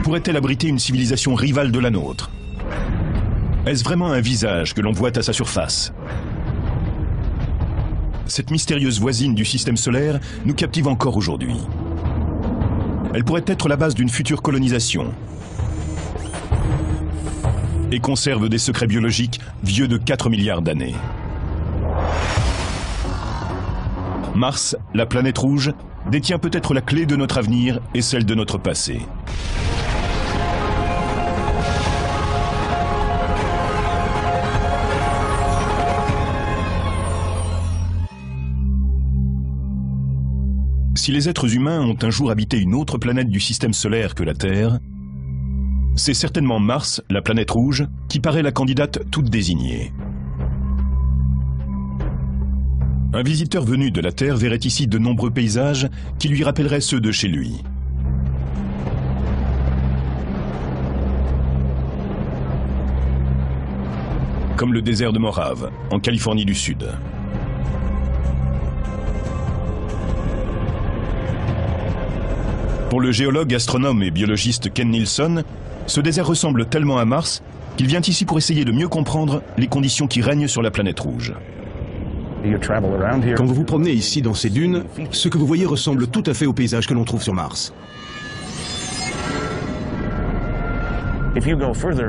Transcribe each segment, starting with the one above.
Pourrait-elle abriter une civilisation rivale de la nôtre? Est-ce vraiment un visage que l'on voit à sa surface? Cette mystérieuse voisine du système solaire nous captive encore aujourd'hui. Elle pourrait être la base d'une future colonisation et conserve des secrets biologiques vieux de 4 milliards d'années. Mars, la planète rouge, détient peut-être la clé de notre avenir et celle de notre passé. Si les êtres humains ont un jour habité une autre planète du système solaire que la Terre, c'est certainement Mars, la planète rouge, qui paraît la candidate toute désignée. Un visiteur venu de la Terre verrait ici de nombreux paysages qui lui rappelleraient ceux de chez lui. Comme le désert de Morave, en Californie du Sud. Pour le géologue, astronome et biologiste Ken Nielsen, ce désert ressemble tellement à Mars qu'il vient ici pour essayer de mieux comprendre les conditions qui règnent sur la planète rouge. Quand vous vous promenez ici dans ces dunes, ce que vous voyez ressemble tout à fait au paysage que l'on trouve sur Mars.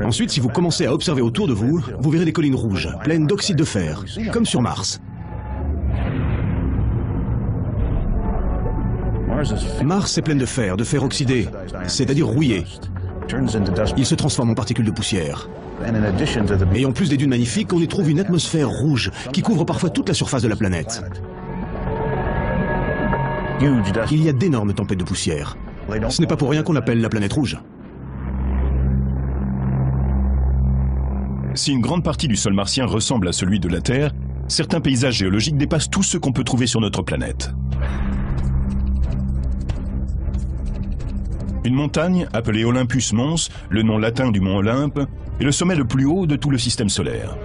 Ensuite, si vous commencez à observer autour de vous, vous verrez des collines rouges, pleines d'oxyde de fer, comme sur Mars. Mars est pleine de fer oxydé, c'est-à-dire rouillé. Il se transforme en particules de poussière. Et en plus des dunes magnifiques, on y trouve une atmosphère rouge qui couvre parfois toute la surface de la planète. Il y a d'énormes tempêtes de poussière. Ce n'est pas pour rien qu'on l'appelle la planète rouge. Si une grande partie du sol martien ressemble à celui de la Terre, certains paysages géologiques dépassent tous ceux qu'on peut trouver sur notre planète. Une montagne, appelée Olympus Mons, le nom latin du mont Olympe, est le sommet le plus haut de tout le système solaire.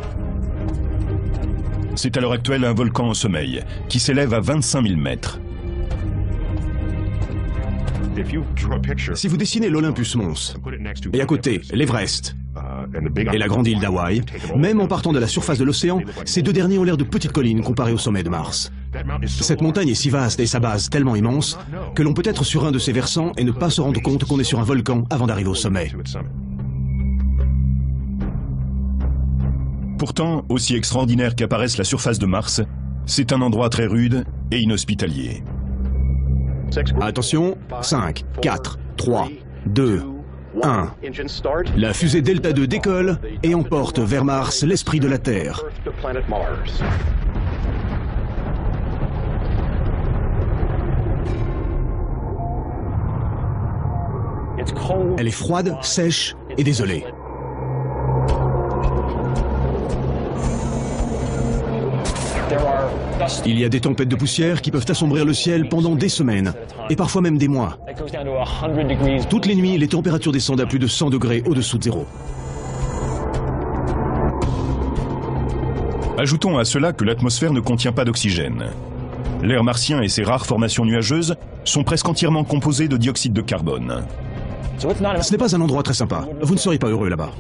C'est à l'heure actuelle un volcan en sommeil, qui s'élève à 25 000 mètres. Si vous dessinez l'Olympus Mons, et à côté l'Everest, et la grande île d'Hawaï, même en partant de la surface de l'océan, ces deux derniers ont l'air de petites collines comparées au sommet de Mars. Cette montagne est si vaste et sa base tellement immense que l'on peut être sur un de ses versants et ne pas se rendre compte qu'on est sur un volcan avant d'arriver au sommet. Pourtant, aussi extraordinaire qu'apparaisse la surface de Mars, c'est un endroit très rude et inhospitalier. Attention, 5, 4, 3, 2, 1. La fusée Delta II décolle et emporte vers Mars l'esprit de la Terre. Elle est froide, sèche et désolée. Il y a des tempêtes de poussière qui peuvent assombrir le ciel pendant des semaines, et parfois même des mois. Toutes les nuits, les températures descendent à plus de 100 degrés au-dessous de zéro. Ajoutons à cela que l'atmosphère ne contient pas d'oxygène. L'air martien et ses rares formations nuageuses sont presque entièrement composés de dioxyde de carbone. Ce n'est pas un endroit très sympa. Vous ne serez pas heureux là-bas.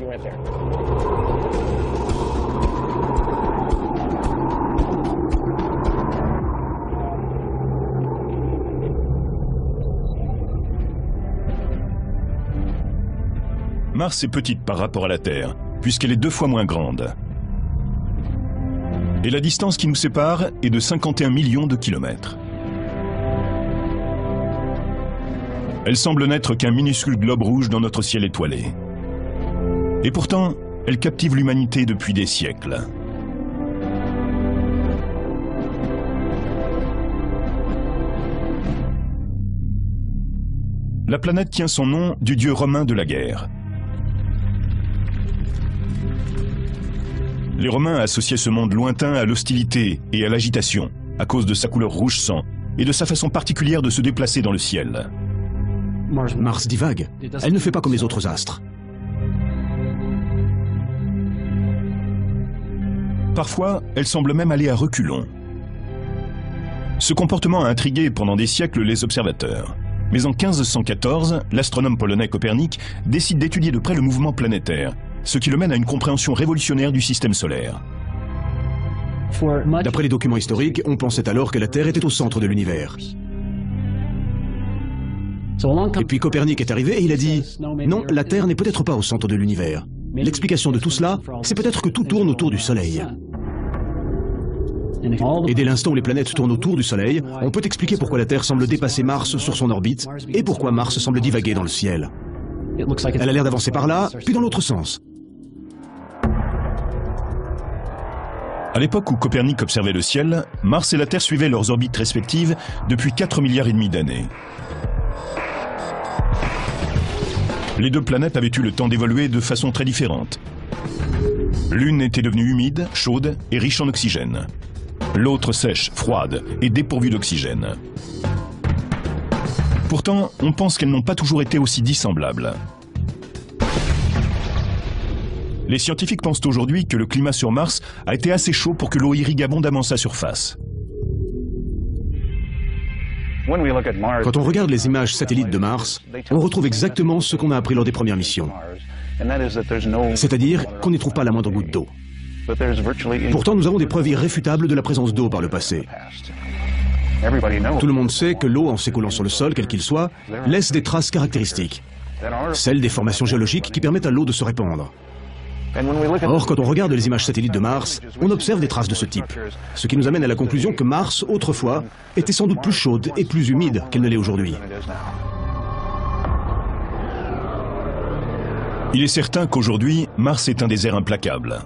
Mars est petite par rapport à la Terre, puisqu'elle est 2 fois moins grande. Et la distance qui nous sépare est de 51 millions de kilomètres. Elle semble n'être qu'un minuscule globe rouge dans notre ciel étoilé. Et pourtant, elle captive l'humanité depuis des siècles. La planète tient son nom du dieu romain de la guerre. Les Romains associaient ce monde lointain à l'hostilité et à l'agitation, à cause de sa couleur rouge sang et de sa façon particulière de se déplacer dans le ciel. Mars divague. Elle ne fait pas comme les autres astres. Parfois, elle semble même aller à reculons. Ce comportement a intrigué pendant des siècles les observateurs. Mais en 1514, l'astronome polonais Copernic décide d'étudier de près le mouvement planétaire, ce qui le mène à une compréhension révolutionnaire du système solaire. D'après les documents historiques, on pensait alors que la Terre était au centre de l'univers. Et puis Copernic est arrivé et il a dit « Non, la Terre n'est peut-être pas au centre de l'univers. L'explication de tout cela, c'est peut-être que tout tourne autour du Soleil. » Et dès l'instant où les planètes tournent autour du Soleil, on peut expliquer pourquoi la Terre semble dépasser Mars sur son orbite et pourquoi Mars semble divaguer dans le ciel. Elle a l'air d'avancer par là, puis dans l'autre sens. À l'époque où Copernic observait le ciel, Mars et la Terre suivaient leurs orbites respectives depuis 4,5 milliards d'années. Les deux planètes avaient eu le temps d'évoluer de façon très différente. L'une était devenue humide, chaude et riche en oxygène. L'autre sèche, froide et dépourvue d'oxygène. Pourtant, on pense qu'elles n'ont pas toujours été aussi dissemblables. Les scientifiques pensent aujourd'hui que le climat sur Mars a été assez chaud pour que l'eau irrigue abondamment sa surface. Quand on regarde les images satellites de Mars, on retrouve exactement ce qu'on a appris lors des premières missions. C'est-à-dire qu'on n'y trouve pas la moindre goutte d'eau. Pourtant, nous avons des preuves irréfutables de la présence d'eau par le passé. Tout le monde sait que l'eau, en s'écoulant sur le sol, quel qu'il soit, laisse des traces caractéristiques. Celles des formations géologiques qui permettent à l'eau de se répandre. Or, quand on regarde les images satellites de Mars, on observe des traces de ce type. Ce qui nous amène à la conclusion que Mars, autrefois, était sans doute plus chaude et plus humide qu'elle ne l'est aujourd'hui. Il est certain qu'aujourd'hui, Mars est un désert implacable.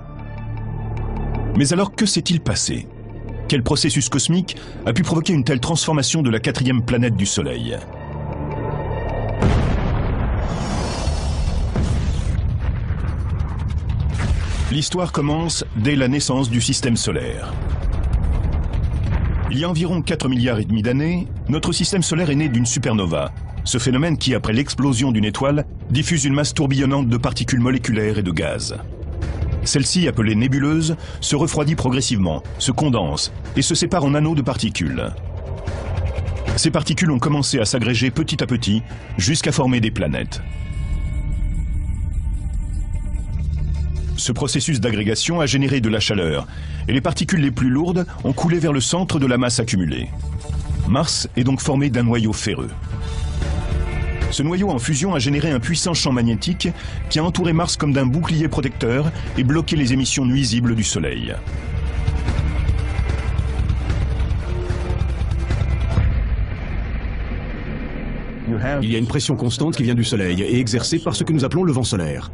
Mais alors, que s'est-il passé? Quel processus cosmique a pu provoquer une telle transformation de la 4e planète du Soleil? L'histoire commence dès la naissance du système solaire. Il y a environ 4,5 milliards d'années, notre système solaire est né d'une supernova. Ce phénomène qui, après l'explosion d'une étoile, diffuse une masse tourbillonnante de particules moléculaires et de gaz. Celle-ci, appelée nébuleuse, se refroidit progressivement, se condense et se sépare en anneaux de particules. Ces particules ont commencé à s'agréger petit à petit jusqu'à former des planètes. Ce processus d'agrégation a généré de la chaleur et les particules les plus lourdes ont coulé vers le centre de la masse accumulée. Mars est donc formé d'un noyau ferreux. Ce noyau en fusion a généré un puissant champ magnétique qui a entouré Mars comme d'un bouclier protecteur et bloqué les émissions nuisibles du Soleil. Il y a une pression constante qui vient du Soleil et exercée par ce que nous appelons le vent solaire.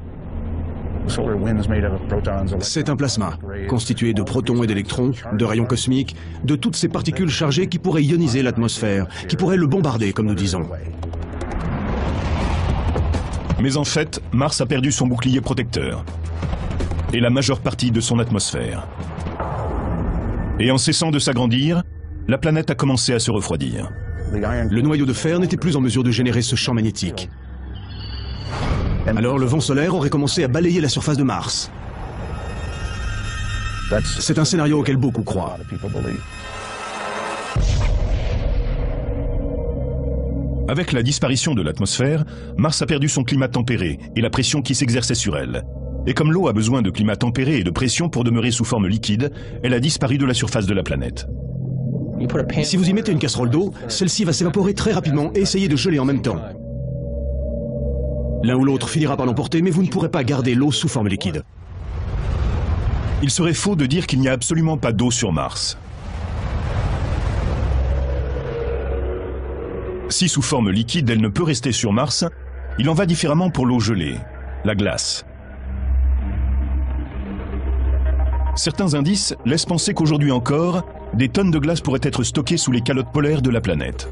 C'est un plasma, constitué de protons et d'électrons, de rayons cosmiques, de toutes ces particules chargées qui pourraient ioniser l'atmosphère, qui pourraient le bombarder, comme nous disons. Mais en fait, Mars a perdu son bouclier protecteur et la majeure partie de son atmosphère. Et en cessant de s'agrandir, la planète a commencé à se refroidir. Le noyau de fer n'était plus en mesure de générer ce champ magnétique. Alors le vent solaire aurait commencé à balayer la surface de Mars. C'est un scénario auquel beaucoup croient. Avec la disparition de l'atmosphère, Mars a perdu son climat tempéré et la pression qui s'exerçait sur elle. Et comme l'eau a besoin de climat tempéré et de pression pour demeurer sous forme liquide, elle a disparu de la surface de la planète. Si vous y mettez une casserole d'eau, celle-ci va s'évaporer très rapidement et essayer de geler en même temps. L'un ou l'autre finira par l'emporter, mais vous ne pourrez pas garder l'eau sous forme liquide. Il serait faux de dire qu'il n'y a absolument pas d'eau sur Mars. Si sous forme liquide elle ne peut rester sur Mars, il en va différemment pour l'eau gelée, la glace. Certains indices laissent penser qu'aujourd'hui encore, des tonnes de glace pourraient être stockées sous les calottes polaires de la planète.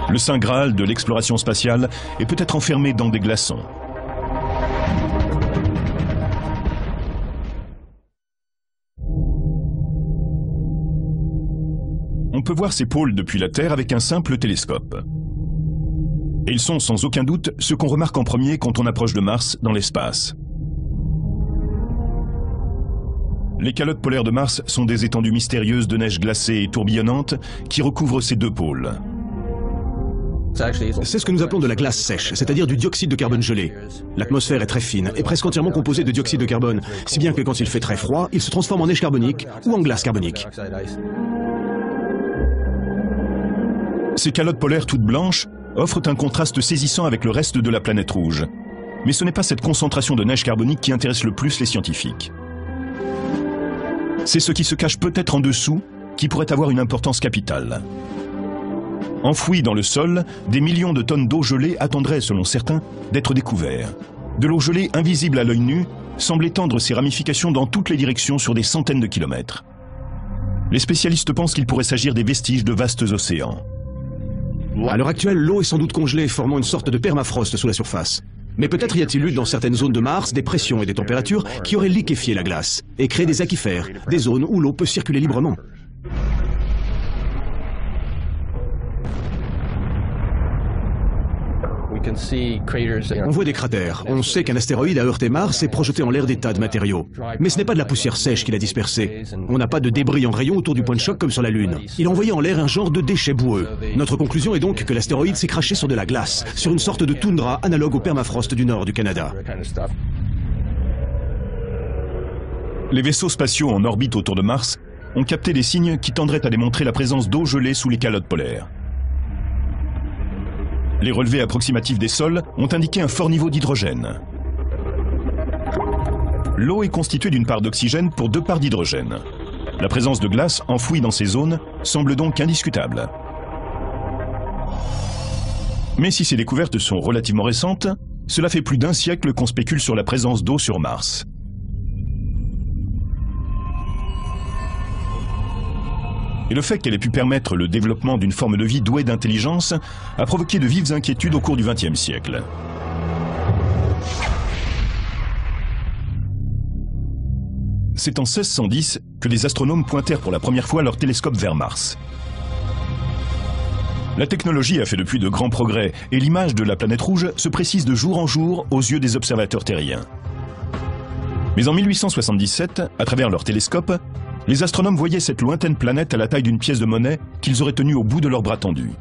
Le Saint Graal de l'exploration spatiale est peut-être enfermé dans des glaçons. On peut voir ces pôles depuis la Terre avec un simple télescope. Et ils sont sans aucun doute ce qu'on remarque en premier quand on approche de Mars dans l'espace. Les calottes polaires de Mars sont des étendues mystérieuses de neige glacée et tourbillonnante qui recouvrent ces deux pôles. C'est ce que nous appelons de la glace sèche, c'est-à-dire du dioxyde de carbone gelé. L'atmosphère est très fine et presque entièrement composée de dioxyde de carbone, si bien que quand il fait très froid, il se transforme en neige carbonique ou en glace carbonique. Ces calottes polaires toutes blanches offrent un contraste saisissant avec le reste de la planète rouge. Mais ce n'est pas cette concentration de neige carbonique qui intéresse le plus les scientifiques. C'est ce qui se cache peut-être en dessous qui pourrait avoir une importance capitale. Enfouis dans le sol, des millions de tonnes d'eau gelée attendraient, selon certains, d'être découverts. De l'eau gelée invisible à l'œil nu semble étendre ses ramifications dans toutes les directions sur des centaines de kilomètres. Les spécialistes pensent qu'il pourrait s'agir des vestiges de vastes océans. À l'heure actuelle, l'eau est sans doute congelée, formant une sorte de permafrost sous la surface. Mais peut-être y a-t-il eu dans certaines zones de Mars des pressions et des températures qui auraient liquéfié la glace et créé des aquifères, des zones où l'eau peut circuler librement. On voit des cratères. On sait qu'un astéroïde a heurté Mars et projeté en l'air des tas de matériaux. Mais ce n'est pas de la poussière sèche qui l'a dispersé. On n'a pas de débris en rayon autour du point de choc comme sur la Lune. Il a envoyé en l'air un genre de déchet boueux. Notre conclusion est donc que l'astéroïde s'est craché sur de la glace, sur une sorte de toundra analogue au permafrost du nord du Canada. Les vaisseaux spatiaux en orbite autour de Mars ont capté des signes qui tendraient à démontrer la présence d'eau gelée sous les calottes polaires. Les relevés approximatifs des sols ont indiqué un fort niveau d'hydrogène. L'eau est constituée d'une part d'oxygène pour 2 parts d'hydrogène. La présence de glace enfouie dans ces zones semble donc indiscutable. Mais si ces découvertes sont relativement récentes, cela fait plus d'1 siècle qu'on spécule sur la présence d'eau sur Mars. Et le fait qu'elle ait pu permettre le développement d'une forme de vie douée d'intelligence a provoqué de vives inquiétudes au cours du XXe siècle. C'est en 1610 que les astronomes pointèrent pour la première fois leur télescope vers Mars. La technologie a fait depuis de grands progrès et l'image de la planète rouge se précise de jour en jour aux yeux des observateurs terriens. Mais en 1877, à travers leur télescope, les astronomes voyaient cette lointaine planète à la taille d'une pièce de monnaie qu'ils auraient tenue au bout de leurs bras tendus.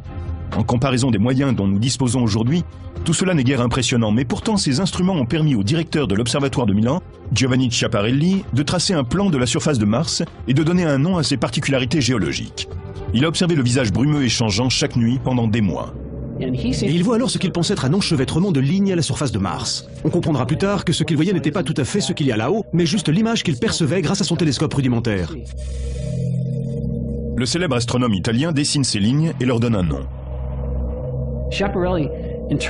En comparaison des moyens dont nous disposons aujourd'hui, tout cela n'est guère impressionnant, mais pourtant ces instruments ont permis au directeur de l'Observatoire de Milan, Giovanni Schiaparelli, de tracer un plan de la surface de Mars et de donner un nom à ses particularités géologiques. Il a observé le visage brumeux et changeant chaque nuit pendant des mois. Et il voit alors ce qu'il pense être un enchevêtrement de lignes à la surface de Mars. On comprendra plus tard que ce qu'il voyait n'était pas tout à fait ce qu'il y a là-haut, mais juste l'image qu'il percevait grâce à son télescope rudimentaire. Le célèbre astronome italien dessine ces lignes et leur donne un nom.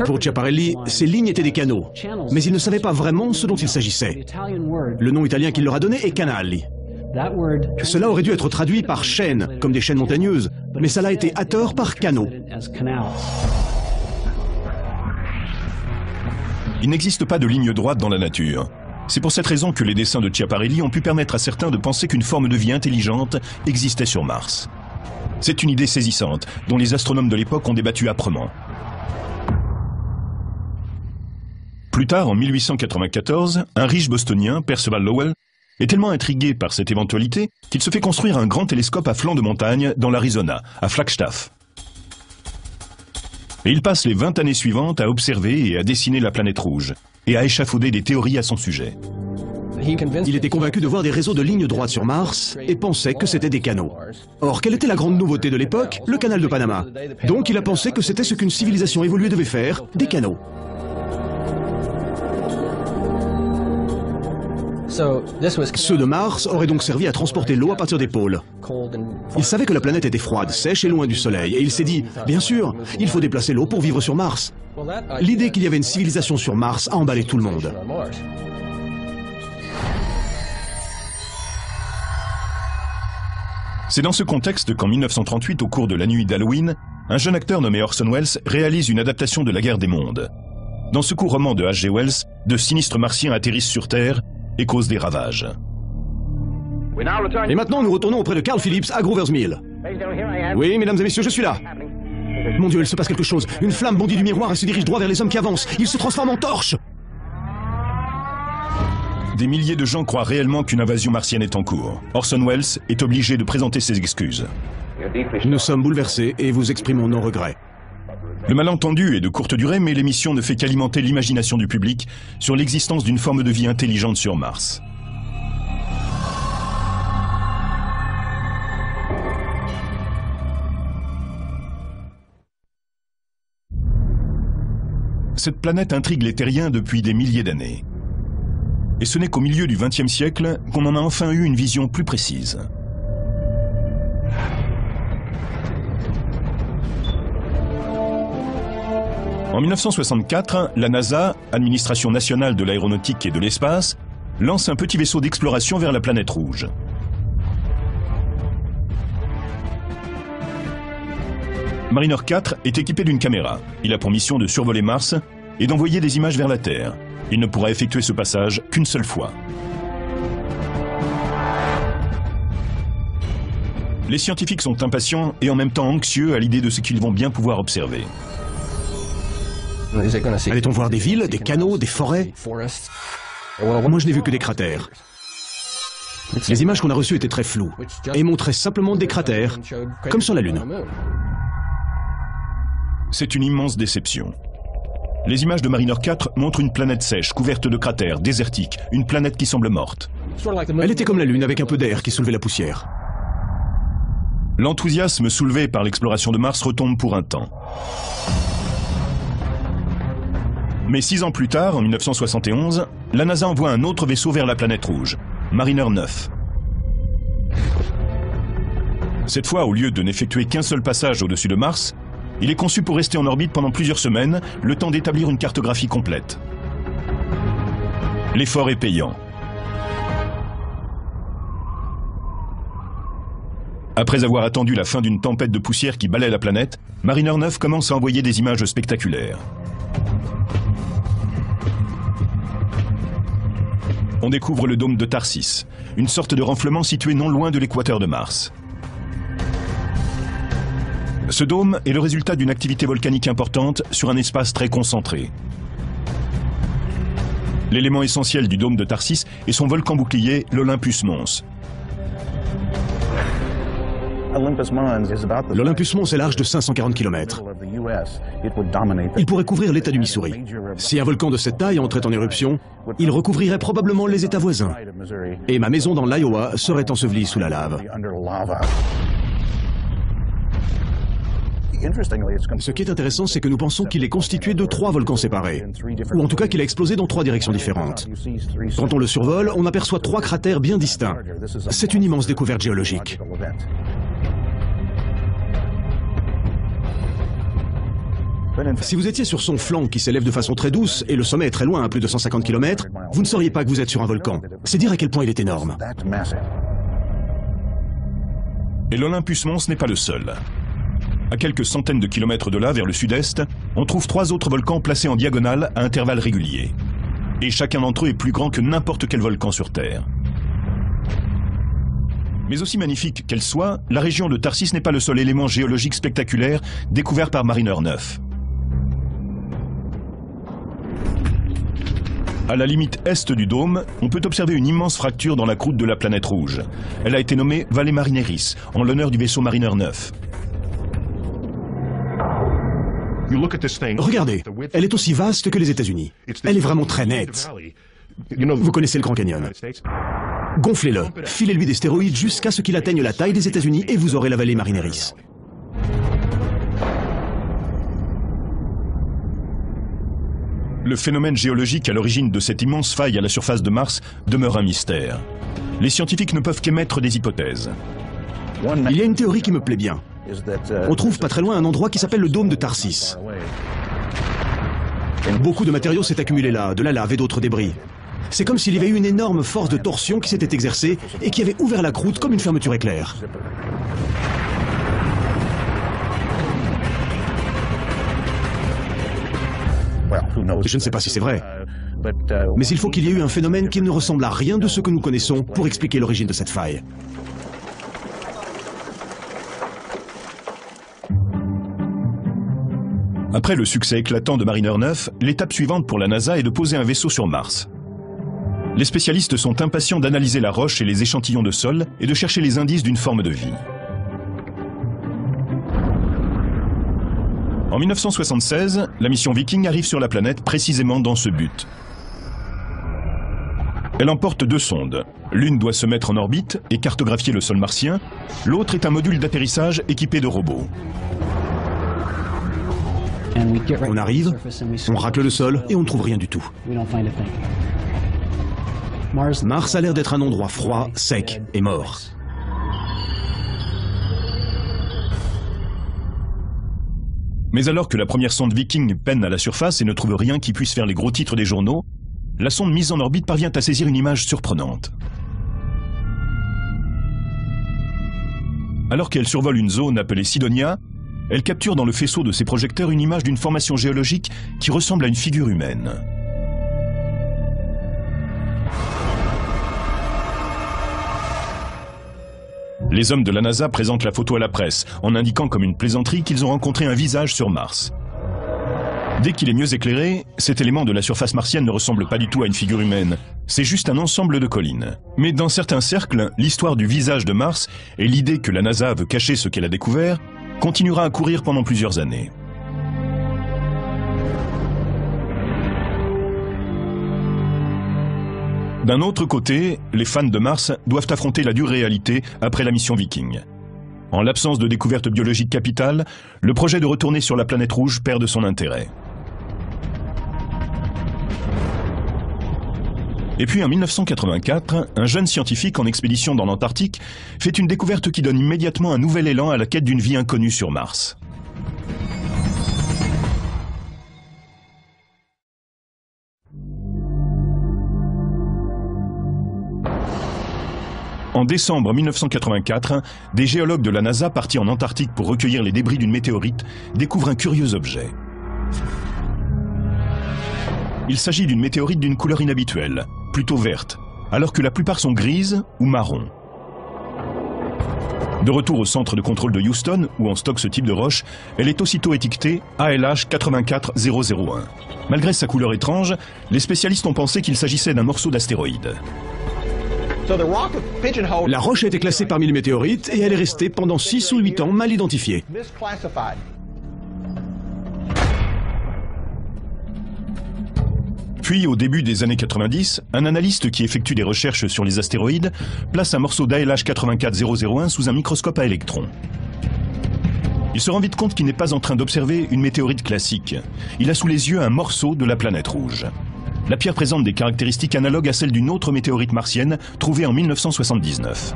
Pour Schiaparelli, ces lignes étaient des canaux, mais il ne savait pas vraiment ce dont il s'agissait. Le nom italien qu'il leur a donné est canali. Cela aurait dû être traduit par chaînes, comme des chaînes montagneuses, mais cela a été à tort par canaux. Il n'existe pas de ligne droite dans la nature. C'est pour cette raison que les dessins de Schiaparelli ont pu permettre à certains de penser qu'une forme de vie intelligente existait sur Mars. C'est une idée saisissante, dont les astronomes de l'époque ont débattu âprement. Plus tard, en 1894, un riche bostonien, Percival Lowell, est tellement intrigué par cette éventualité qu'il se fait construire un grand télescope à flanc de montagne dans l'Arizona, à Flagstaff. Et il passe les 20 années suivantes à observer et à dessiner la planète rouge, et à échafauder des théories à son sujet. Il était convaincu de voir des réseaux de lignes droites sur Mars et pensait que c'était des canaux. Or, quelle était la grande nouveauté de l'époque? Le canal de Panama. Donc il a pensé que c'était ce qu'une civilisation évoluée devait faire, des canaux. Ceux de Mars auraient donc servi à transporter l'eau à partir des pôles. Il savait que la planète était froide, sèche et loin du Soleil, et il s'est dit, bien sûr, il faut déplacer l'eau pour vivre sur Mars. L'idée qu'il y avait une civilisation sur Mars a emballé tout le monde. C'est dans ce contexte qu'en 1938, au cours de la nuit d'Halloween, un jeune acteur nommé Orson Welles réalise une adaptation de La Guerre des Mondes. Dans ce court roman de H.G. Wells, de sinistres martiens atterrissent sur Terre et causent des ravages. Et maintenant, nous retournons auprès de Carl Phillips à Grover's Mill. Oui, mesdames et messieurs, je suis là. Mon Dieu, il se passe quelque chose. Une flamme bondit du miroir et se dirige droit vers les hommes qui avancent. Ils se transforment en torches. Des milliers de gens croient réellement qu'une invasion martienne est en cours. Orson Welles est obligé de présenter ses excuses. Nous sommes bouleversés et vous exprimons nos regrets. Le malentendu est de courte durée, mais l'émission ne fait qu'alimenter l'imagination du public sur l'existence d'une forme de vie intelligente sur Mars. Cette planète intrigue les terriens depuis des milliers d'années. Et ce n'est qu'au milieu du XXe siècle qu'on en a enfin eu une vision plus précise. En 1964, la NASA, Administration nationale de l'aéronautique et de l'espace, lance un petit vaisseau d'exploration vers la planète rouge. Mariner 4 est équipé d'une caméra. Il a pour mission de survoler Mars et d'envoyer des images vers la Terre. Il ne pourra effectuer ce passage qu'une seule fois. Les scientifiques sont impatients et en même temps anxieux à l'idée de ce qu'ils vont bien pouvoir observer. Allait-on voir des villes, des canaux, des forêts? Moi, je n'ai vu que des cratères. Les images qu'on a reçues étaient très floues et montraient simplement des cratères, comme sur la Lune. C'est une immense déception. Les images de Mariner 4 montrent une planète sèche, couverte de cratères, désertique, une planète qui semble morte. Elle était comme la Lune, avec un peu d'air qui soulevait la poussière. L'enthousiasme soulevé par l'exploration de Mars retombe pour un temps. Mais 6 ans plus tard, en 1971, la NASA envoie un autre vaisseau vers la planète rouge, Mariner 9. Cette fois, au lieu de n'effectuer qu'un seul passage au-dessus de Mars, il est conçu pour rester en orbite pendant plusieurs semaines, le temps d'établir une cartographie complète. L'effort est payant. Après avoir attendu la fin d'une tempête de poussière qui balaie la planète, Mariner 9 commence à envoyer des images spectaculaires. On découvre le dôme de Tharsis, une sorte de renflement situé non loin de l'équateur de Mars. Ce dôme est le résultat d'une activité volcanique importante sur un espace très concentré. L'élément essentiel du dôme de Tharsis est son volcan bouclier, l'Olympus Mons. L'Olympus Mons est large de 540 km. Il pourrait couvrir l'État du Missouri. Si un volcan de cette taille entrait en éruption, il recouvrirait probablement les États voisins. Et ma maison dans l'Iowa serait ensevelie sous la lave. Ce qui est intéressant, c'est que nous pensons qu'il est constitué de 3 volcans séparés, ou en tout cas qu'il a explosé dans 3 directions différentes. Quand on le survole, on aperçoit 3 cratères bien distincts. C'est une immense découverte géologique. Si vous étiez sur son flanc qui s'élève de façon très douce, et le sommet est très loin, à plus de 150 km, vous ne sauriez pas que vous êtes sur un volcan. C'est dire à quel point il est énorme. Et l'Olympus Mons n'est pas le seul. À quelques centaines de kilomètres de là, vers le sud-est, on trouve 3 autres volcans placés en diagonale à intervalles réguliers. Et chacun d'entre eux est plus grand que n'importe quel volcan sur Terre. Mais aussi magnifique qu'elle soit, la région de Tharsis n'est pas le seul élément géologique spectaculaire découvert par Mariner 9. À la limite est du dôme, on peut observer une immense fracture dans la croûte de la planète rouge. Elle a été nommée Valles Marineris, en l'honneur du vaisseau Mariner 9. Regardez, elle est aussi vaste que les États-Unis. Elle est vraiment très nette. Vous connaissez le Grand Canyon. Gonflez-le, filez-lui des stéroïdes jusqu'à ce qu'il atteigne la taille des États-Unis et vous aurez la vallée Marineris. Le phénomène géologique à l'origine de cette immense faille à la surface de Mars demeure un mystère. Les scientifiques ne peuvent qu'émettre des hypothèses. Il y a une théorie qui me plaît bien. On trouve pas très loin un endroit qui s'appelle le dôme de Tharsis. Beaucoup de matériaux s'est accumulé là, de la lave et d'autres débris. C'est comme s'il y avait eu une énorme force de torsion qui s'était exercée et qui avait ouvert la croûte comme une fermeture éclair. Je ne sais pas si c'est vrai, mais il faut qu'il y ait eu un phénomène qui ne ressemble à rien de ce que nous connaissons pour expliquer l'origine de cette faille. Après le succès éclatant de Mariner 9, l'étape suivante pour la NASA est de poser un vaisseau sur Mars. Les spécialistes sont impatients d'analyser la roche et les échantillons de sol et de chercher les indices d'une forme de vie. En 1976, la mission Viking arrive sur la planète précisément dans ce but. Elle emporte 2 sondes. L'une doit se mettre en orbite et cartographier le sol martien. L'autre est un module d'atterrissage équipé de robots. On arrive, on racle le sol et on ne trouve rien du tout. Mars a l'air d'être un endroit froid, sec et mort. Mais alors que la première sonde Viking peine à la surface et ne trouve rien qui puisse faire les gros titres des journaux, la sonde mise en orbite parvient à saisir une image surprenante. Alors qu'elle survole une zone appelée Sidonia, elle capture dans le faisceau de ses projecteurs une image d'une formation géologique qui ressemble à une figure humaine. Les hommes de la NASA présentent la photo à la presse, en indiquant comme une plaisanterie qu'ils ont rencontré un visage sur Mars. Dès qu'il est mieux éclairé, cet élément de la surface martienne ne ressemble pas du tout à une figure humaine. C'est juste un ensemble de collines. Mais dans certains cercles, l'histoire du visage de Mars et l'idée que la NASA veut cacher ce qu'elle a découvert continuera à courir pendant plusieurs années. D'un autre côté, les fans de Mars doivent affronter la dure réalité après la mission Viking. En l'absence de découverte biologique capitale, le projet de retourner sur la planète rouge perd de son intérêt. Et puis en 1984, un jeune scientifique en expédition dans l'Antarctique fait une découverte qui donne immédiatement un nouvel élan à la quête d'une vie inconnue sur Mars. En décembre 1984, des géologues de la NASA partis en Antarctique pour recueillir les débris d'une météorite découvrent un curieux objet. Il s'agit d'une météorite d'une couleur inhabituelle, plutôt verte, alors que la plupart sont grises ou marron. De retour au centre de contrôle de Houston, où on stocke ce type de roche, elle est aussitôt étiquetée ALH 84001. Malgré sa couleur étrange, les spécialistes ont pensé qu'il s'agissait d'un morceau d'astéroïde. La roche a été classée parmi les météorites et elle est restée pendant 6 ou 8 ans mal identifiée. Puis, au début des années 90, un analyste qui effectue des recherches sur les astéroïdes place un morceau d'ALH 84001 sous un microscope à électrons. Il se rend vite compte qu'il n'est pas en train d'observer une météorite classique. Il a sous les yeux un morceau de la planète rouge. La pierre présente des caractéristiques analogues à celles d'une autre météorite martienne trouvée en 1979.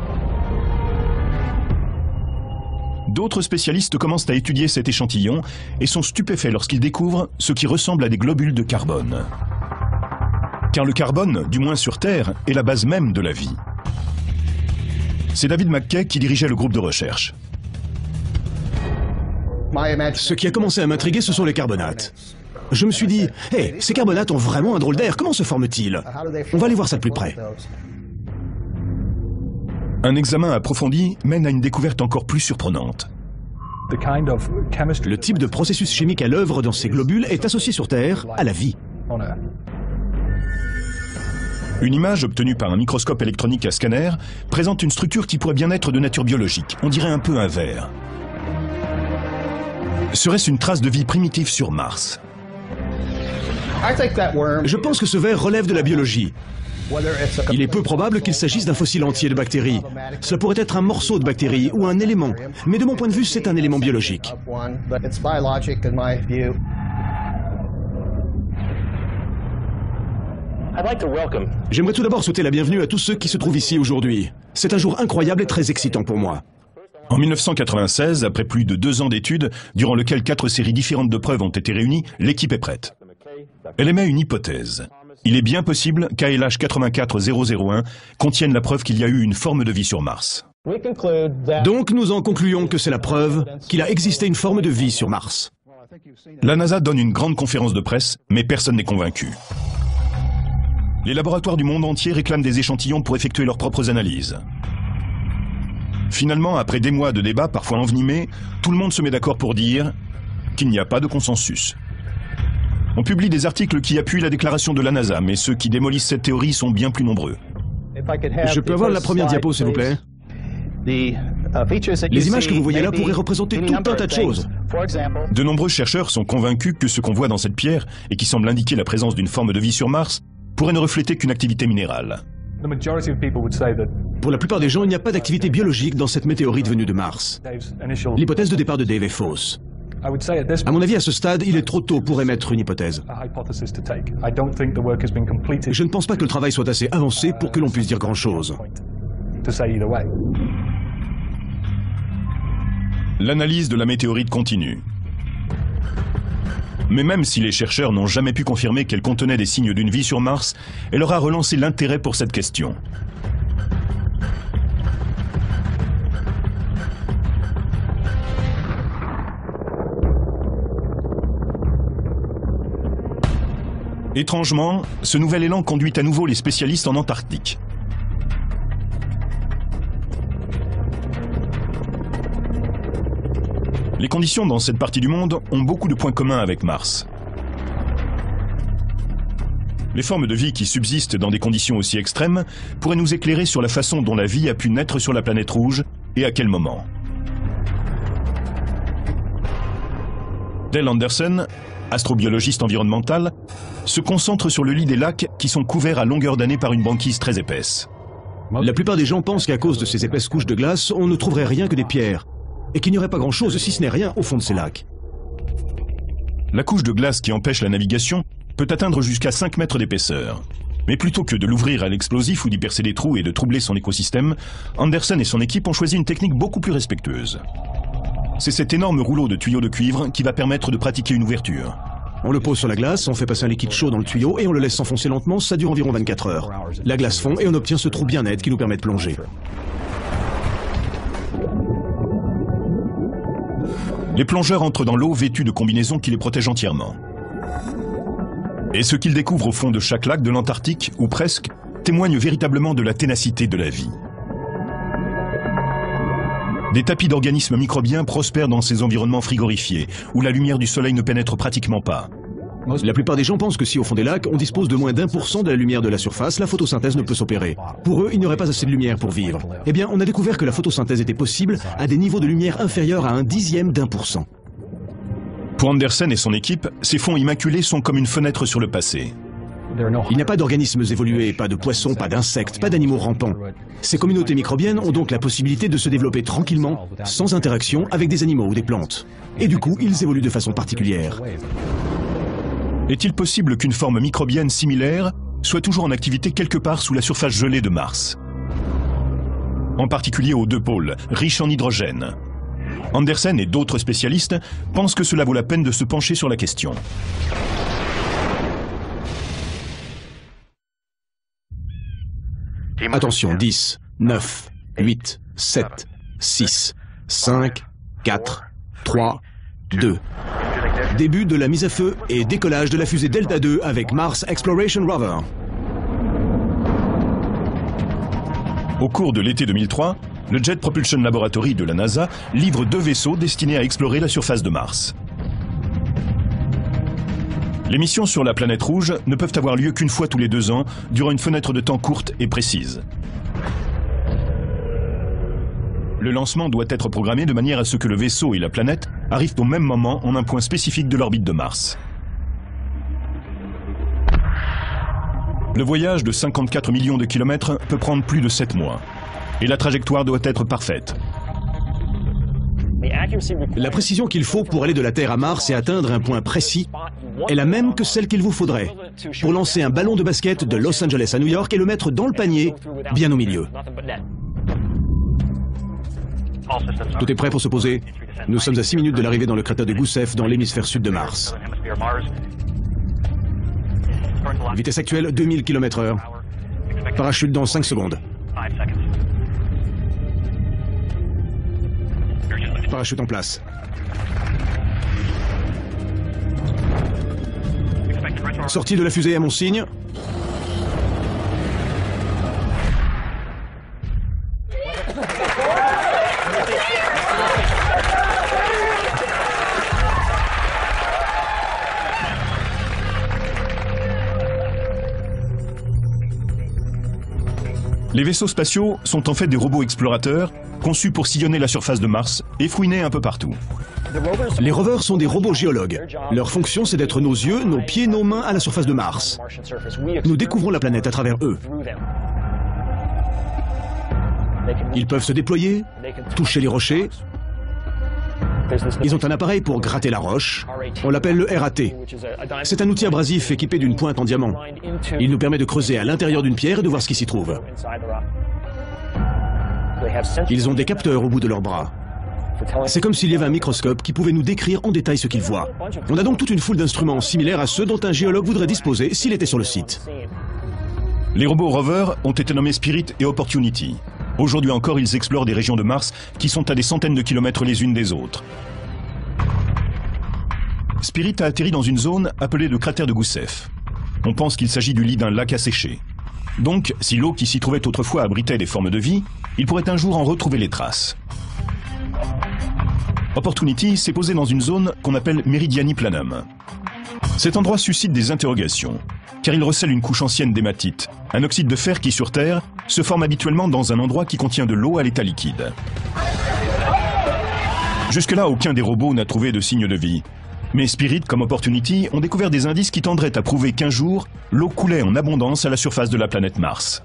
D'autres spécialistes commencent à étudier cet échantillon et sont stupéfaits lorsqu'ils découvrent ce qui ressemble à des globules de carbone. Car le carbone, du moins sur Terre, est la base même de la vie. C'est David McKay qui dirigeait le groupe de recherche. Ce qui a commencé à m'intriguer, ce sont les carbonates. Je me suis dit, hey, ces carbonates ont vraiment un drôle d'air, comment se forment-ils? On va aller voir ça de plus près. Un examen approfondi mène à une découverte encore plus surprenante. Le type de processus chimique à l'œuvre dans ces globules est associé sur Terre à la vie. Une image obtenue par un microscope électronique à scanner présente une structure qui pourrait bien être de nature biologique, on dirait un peu un verre. Serait-ce une trace de vie primitive sur Mars? Je pense que ce verre relève de la biologie. Il est peu probable qu'il s'agisse d'un fossile entier de bactéries. Cela pourrait être un morceau de bactérie ou un élément, mais de mon point de vue, c'est un élément biologique. J'aimerais tout d'abord souhaiter la bienvenue à tous ceux qui se trouvent ici aujourd'hui. C'est un jour incroyable et très excitant pour moi. En 1996, après plus de 2 ans d'études, durant lesquelles 4 séries différentes de preuves ont été réunies, l'équipe est prête. Elle émet une hypothèse. Il est bien possible qu'ALH 84001 contienne la preuve qu'il y a eu une forme de vie sur Mars. Donc nous en concluons que c'est la preuve qu'il a existé une forme de vie sur Mars. La NASA donne une grande conférence de presse, mais personne n'est convaincu. Les laboratoires du monde entier réclament des échantillons pour effectuer leurs propres analyses. Finalement, après des mois de débats parfois envenimés, tout le monde se met d'accord pour dire qu'il n'y a pas de consensus. On publie des articles qui appuient la déclaration de la NASA, mais ceux qui démolissent cette théorie sont bien plus nombreux. Je peux avoir la première diapo, s'il vous plaît? Les images que vous voyez là pourraient représenter tout un tas de choses. De nombreux chercheurs sont convaincus que ce qu'on voit dans cette pierre, et qui semble indiquer la présence d'une forme de vie sur Mars, pourrait ne refléter qu'une activité minérale. Pour la plupart des gens, il n'y a pas d'activité biologique dans cette météorite venue de Mars. L'hypothèse de départ de Dave est fausse. À mon avis, à ce stade, il est trop tôt pour émettre une hypothèse. Je ne pense pas que le travail soit assez avancé pour que l'on puisse dire grand-chose. L'analyse de la météorite continue. Mais même si les chercheurs n'ont jamais pu confirmer qu'elle contenait des signes d'une vie sur Mars, elle aura relancé l'intérêt pour cette question. Étrangement, ce nouvel élan conduit à nouveau les spécialistes en Antarctique. Les conditions dans cette partie du monde ont beaucoup de points communs avec Mars. Les formes de vie qui subsistent dans des conditions aussi extrêmes pourraient nous éclairer sur la façon dont la vie a pu naître sur la planète rouge et à quel moment. Dale Anderson, astrobiologiste environnemental, se concentre sur le lit des lacs qui sont couverts à longueur d'année par une banquise très épaisse. La plupart des gens pensent qu'à cause de ces épaisses couches de glace, on ne trouverait rien que des pierres, et qu'il n'y aurait pas grand-chose, si ce n'est rien, au fond de ces lacs. La couche de glace qui empêche la navigation peut atteindre jusqu'à 5 mètres d'épaisseur. Mais plutôt que de l'ouvrir à l'explosif ou d'y percer des trous et de troubler son écosystème, Anderson et son équipe ont choisi une technique beaucoup plus respectueuse. C'est cet énorme rouleau de tuyaux de cuivre qui va permettre de pratiquer une ouverture. On le pose sur la glace, on fait passer un liquide chaud dans le tuyau et on le laisse s'enfoncer lentement, ça dure environ 24 heures. La glace fond et on obtient ce trou bien net qui nous permet de plonger. Les plongeurs entrent dans l'eau vêtus de combinaisons qui les protègent entièrement. Et ce qu'ils découvrent au fond de chaque lac de l'Antarctique, ou presque, témoigne véritablement de la ténacité de la vie. Des tapis d'organismes microbiens prospèrent dans ces environnements frigorifiés, où la lumière du soleil ne pénètre pratiquement pas. La plupart des gens pensent que si au fond des lacs, on dispose de moins d'1% de la lumière de la surface, la photosynthèse ne peut s'opérer. Pour eux, il n'y aurait pas assez de lumière pour vivre. Eh bien, on a découvert que la photosynthèse était possible à des niveaux de lumière inférieurs à 1/10 d'1%. Pour Anderson et son équipe, ces fonds immaculés sont comme une fenêtre sur le passé. Il n'y a pas d'organismes évolués, pas de poissons, pas d'insectes, pas d'animaux rampants. Ces communautés microbiennes ont donc la possibilité de se développer tranquillement, sans interaction avec des animaux ou des plantes. Et du coup, ils évoluent de façon particulière. Est-il possible qu'une forme microbienne similaire soit toujours en activité quelque part sous la surface gelée de Mars? En particulier aux deux pôles, riches en hydrogène. Anderson et d'autres spécialistes pensent que cela vaut la peine de se pencher sur la question. Attention, 10, 9, 8, 7, 6, 5, 4, 3, 2. Début de la mise à feu et décollage de la fusée Delta II avec Mars Exploration Rover. Au cours de l'été 2003, le Jet Propulsion Laboratory de la NASA livre 2 vaisseaux destinés à explorer la surface de Mars. Les missions sur la planète rouge ne peuvent avoir lieu qu'une fois tous les 2 ans, durant une fenêtre de temps courte et précise. Le lancement doit être programmé de manière à ce que le vaisseau et la planète arrivent au même moment en un point spécifique de l'orbite de Mars. Le voyage de 54 millions de kilomètres peut prendre plus de 7 mois. Et la trajectoire doit être parfaite. La précision qu'il faut pour aller de la Terre à Mars et atteindre un point précis est la même que celle qu'il vous faudrait pour lancer un ballon de basket de Los Angeles à New York et le mettre dans le panier, bien au milieu. Tout est prêt pour se poser. Nous sommes à 6 minutes de l'arrivée dans le cratère de Gusev, dans l'hémisphère sud de Mars. Vitesse actuelle, 2000 km/h. Parachute dans 5 secondes. Parachute en place. Sortie de la fusée à mon signe. Les vaisseaux spatiaux sont en fait des robots explorateurs conçus pour sillonner la surface de Mars et fouiner un peu partout. Les rovers sont des robots géologues. Leur fonction, c'est d'être nos yeux, nos pieds, nos mains à la surface de Mars. Nous découvrons la planète à travers eux. Ils peuvent se déployer, toucher les rochers. Ils ont un appareil pour gratter la roche. On l'appelle le RAT. C'est un outil abrasif équipé d'une pointe en diamant. Il nous permet de creuser à l'intérieur d'une pierre et de voir ce qui s'y trouve. Ils ont des capteurs au bout de leurs bras. C'est comme s'il y avait un microscope qui pouvait nous décrire en détail ce qu'il voit. On a donc toute une foule d'instruments similaires à ceux dont un géologue voudrait disposer s'il était sur le site. Les robots rovers ont été nommés Spirit et Opportunity. Aujourd'hui encore, ils explorent des régions de Mars qui sont à des centaines de kilomètres les unes des autres. Spirit a atterri dans une zone appelée le cratère de Gusev. On pense qu'il s'agit du lit d'un lac asséché. Donc, si l'eau qui s'y trouvait autrefois abritait des formes de vie, il pourrait un jour en retrouver les traces. Opportunity s'est posé dans une zone qu'on appelle Meridiani Planum. Cet endroit suscite des interrogations, car il recèle une couche ancienne d'hématite, un oxyde de fer qui, sur Terre, se forme habituellement dans un endroit qui contient de l'eau à l'état liquide. Jusque-là, aucun des robots n'a trouvé de signe de vie. Mais Spirit, comme Opportunity, ont découvert des indices qui tendraient à prouver qu'un jour, l'eau coulait en abondance à la surface de la planète Mars.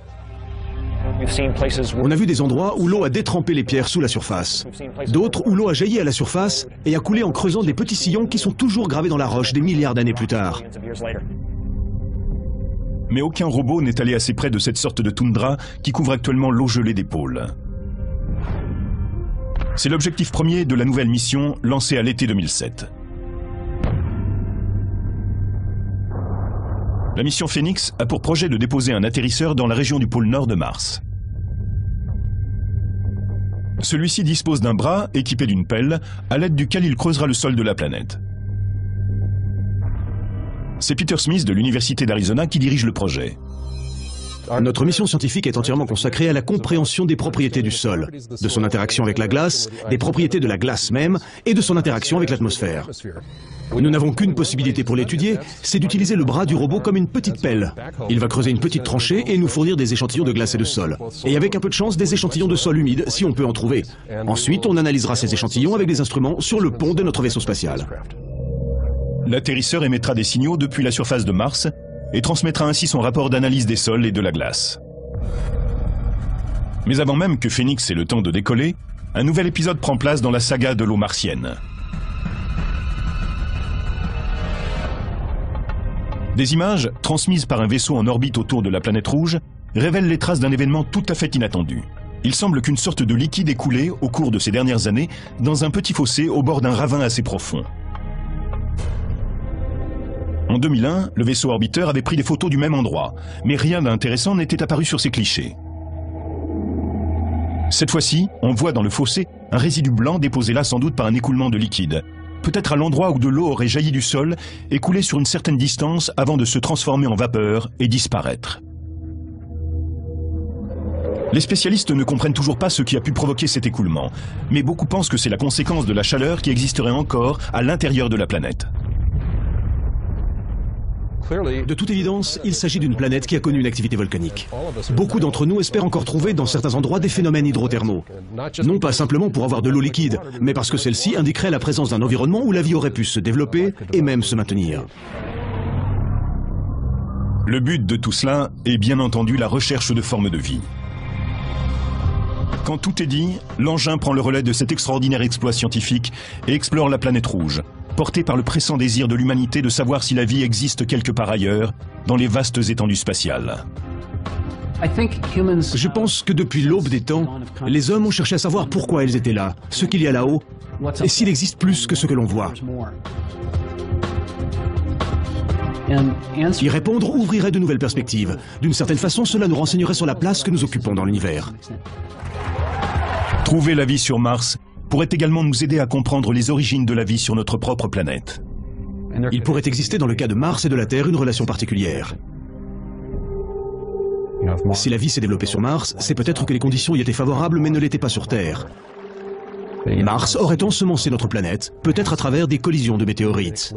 On a vu des endroits où l'eau a détrempé les pierres sous la surface. D'autres où l'eau a jailli à la surface et a coulé en creusant des petits sillons qui sont toujours gravés dans la roche des milliards d'années plus tard. Mais aucun robot n'est allé assez près de cette sorte de toundra qui couvre actuellement l'eau gelée des pôles. C'est l'objectif premier de la nouvelle mission lancée à l'été 2007. La mission Phoenix a pour projet de déposer un atterrisseur dans la région du pôle nord de Mars. Celui-ci dispose d'un bras équipé d'une pelle, à l'aide duquel il creusera le sol de la planète. C'est Peter Smith de l'Université d'Arizona qui dirige le projet. Notre mission scientifique est entièrement consacrée à la compréhension des propriétés du sol, de son interaction avec la glace, des propriétés de la glace même et de son interaction avec l'atmosphère. Nous n'avons qu'une possibilité pour l'étudier, c'est d'utiliser le bras du robot comme une petite pelle. Il va creuser une petite tranchée et nous fournir des échantillons de glace et de sol. Et avec un peu de chance, des échantillons de sol humide, si on peut en trouver. Ensuite, on analysera ces échantillons avec des instruments sur le pont de notre vaisseau spatial. L'atterrisseur émettra des signaux depuis la surface de Mars et transmettra ainsi son rapport d'analyse des sols et de la glace. Mais avant même que Phoenix ait le temps de décoller, un nouvel épisode prend place dans la saga de l'eau martienne. Des images, transmises par un vaisseau en orbite autour de la planète rouge, révèlent les traces d'un événement tout à fait inattendu. Il semble qu'une sorte de liquide ait coulé, au cours de ces dernières années, dans un petit fossé au bord d'un ravin assez profond. En 2001, le vaisseau orbiteur avait pris des photos du même endroit, mais rien d'intéressant n'était apparu sur ces clichés. Cette fois-ci, on voit dans le fossé un résidu blanc déposé là sans doute par un écoulement de liquide, peut-être à l'endroit où de l'eau aurait jailli du sol et coulé sur une certaine distance avant de se transformer en vapeur et disparaître. Les spécialistes ne comprennent toujours pas ce qui a pu provoquer cet écoulement, mais beaucoup pensent que c'est la conséquence de la chaleur qui existerait encore à l'intérieur de la planète. De toute évidence, il s'agit d'une planète qui a connu une activité volcanique. Beaucoup d'entre nous espèrent encore trouver dans certains endroits des phénomènes hydrothermaux. Non pas simplement pour avoir de l'eau liquide, mais parce que celle-ci indiquerait la présence d'un environnement où la vie aurait pu se développer et même se maintenir. Le but de tout cela est bien entendu la recherche de formes de vie. Quand tout est dit, l'engin prend le relais de cet extraordinaire exploit scientifique et explore la planète rouge, porté par le pressant désir de l'humanité de savoir si la vie existe quelque part ailleurs, dans les vastes étendues spatiales. Je pense que depuis l'aube des temps, les hommes ont cherché à savoir pourquoi ils étaient là, ce qu'il y a là-haut, et s'il existe plus que ce que l'on voit. Y répondre ouvrirait de nouvelles perspectives. D'une certaine façon, cela nous renseignerait sur la place que nous occupons dans l'univers. Trouver la vie sur Mars pourrait également nous aider à comprendre les origines de la vie sur notre propre planète. Il pourrait exister dans le cas de Mars et de la Terre une relation particulière. Si la vie s'est développée sur Mars, c'est peut-être que les conditions y étaient favorables mais ne l'étaient pas sur Terre. Mars aurait ensemencé notre planète, peut-être à travers des collisions de météorites.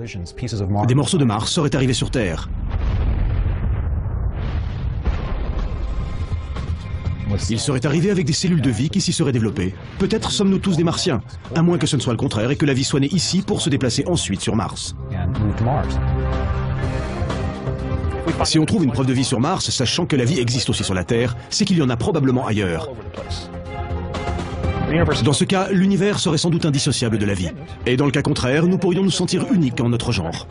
Des morceaux de Mars seraient arrivés sur Terre. Il serait arrivé avec des cellules de vie qui s'y seraient développées. Peut-être sommes-nous tous des Martiens, à moins que ce ne soit le contraire et que la vie soit née ici pour se déplacer ensuite sur Mars. Si on trouve une preuve de vie sur Mars, sachant que la vie existe aussi sur la Terre, c'est qu'il y en a probablement ailleurs. Dans ce cas, l'univers serait sans doute indissociable de la vie. Et dans le cas contraire, nous pourrions nous sentir uniques en notre genre.